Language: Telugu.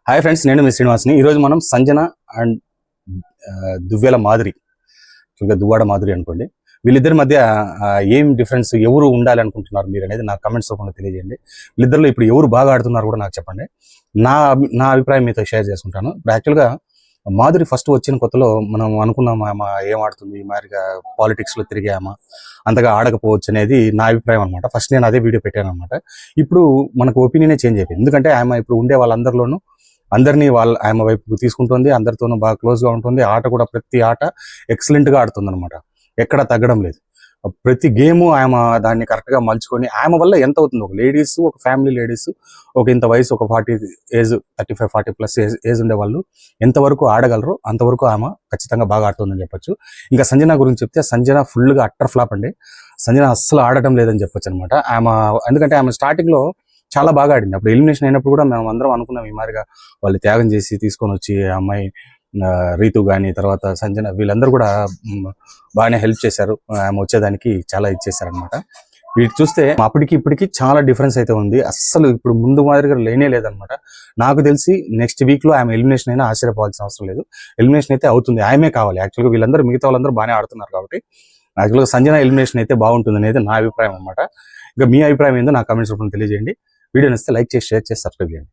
హాయ్ ఫ్రెండ్స్, నేను మీ శ్రీనివాస్ని. ఈరోజు మనం సంజన అండ్ దువ్వేల మాధురి, దువ్వాడ మాధురి అనుకోండి, వీళ్ళిద్దరి మధ్య ఏం డిఫరెన్స్, ఎవరు ఉండాలి అనుకుంటున్నారు మీరు అనేది నాకు కమెంట్స్ రూపంలో తెలియజేయండి. వీళ్ళిద్దరిలో ఇప్పుడు ఎవరు బాగా ఆడుతున్నారు కూడా నాకు చెప్పండి. నా అభిప్రాయం మీతో షేర్ చేసుకుంటాను. ఇప్పుడు యాక్చువల్గా మాధురి ఫస్ట్ వచ్చిన కొత్తలో మనం అనుకున్నాం ఆమె ఏం ఆడుతుంది, మాదిరిగా పాలిటిక్స్లో తిరిగే ఆమె అంతగా ఆడకపోవచ్చు అనేది నా అభిప్రాయం అనమాట. ఫస్ట్ నేను అదే వీడియో పెట్టాను అనమాట. ఇప్పుడు మనకు ఒపీనియనే చేంజ్ అయిపోయింది. ఎందుకంటే ఆమె ఇప్పుడు ఉండే వాళ్ళందరిలోనూ అందరినీ ఆమె వైపు తీసుకుంటుంది, అందరితోనూ బాగా క్లోజ్గా ఉంటుంది. ఆట కూడా ప్రతి ఆట ఎక్సలెంట్గా ఆడుతుంది అనమాట, ఎక్కడ తగ్గడం లేదు. ప్రతి గేము ఆమె దాన్ని కరెక్ట్గా మలుచుకొని, ఆమె వల్ల ఎంత అవుతుంది, ఒక లేడీస్, ఒక ఫ్యామిలీ లేడీస్, ఒక ఇంత వయసు, ఒక 40 ఏజ్, 35-40+ ఏజ్ ఉండే వాళ్ళు ఎంతవరకు ఆడగలరు అంతవరకు ఆమె ఖచ్చితంగా బాగా ఆడుతుందని చెప్పొచ్చు. ఇంకా సంజన గురించి చెప్తే, సంజన ఫుల్గా అట్టర్ ఫ్లాప్ అండి. సంజన అస్సలు ఆడటం లేదని చెప్పొచ్చు అనమాట. ఎందుకంటే ఆమె స్టార్టింగ్లో చాలా బాగా ఆడింది. అప్పుడు ఎలిమినేషన్ అయినప్పుడు కూడా మేము అందరం అనుకున్నాం, ఈ మాదిరిగా వాళ్ళు త్యాగం చేసి తీసుకొని వచ్చి అమ్మాయి రీతు కానీ, తర్వాత సంజన, వీళ్ళందరూ కూడా బాగానే హెల్ప్ చేశారు. ఆమె వచ్చేదానికి చాలా ఇచ్చేసారనమాట. వీటి చూస్తే అప్పటికి ఇప్పటికి చాలా డిఫరెన్స్ అయితే ఉంది. అస్సలు ఇప్పుడు ముందు మాదిరిగా లేనే లేదనమాట. నాకు తెలిసి నెక్స్ట్ వీక్లో ఆమె ఎలిమినేషన్ అయినా ఆశ్చర్యపోవాల్సిన అవసరం లేదు. ఎలిమినేషన్ అయితే అవుతుంది, ఆమె కావాలి. యాక్చువల్గా వీళ్ళందరూ, మిగతా వాళ్ళందరూ బాగానే ఆడుతున్నారు కాబట్టి యాక్చువల్గా సంజన ఎలిమినేషన్ అయితే బాగుంటుంది అనేది నా అభిప్రాయం అనమాట. ఇంకా మీ అభిప్రాయం ఏందో నా కామెంట్స్ రూపంలో తెలియజేయండి. వీడియో నచ్చితే లైక్ చేసి, షేర్ చేసి, సబ్స్క్రైబ్ చేయండి.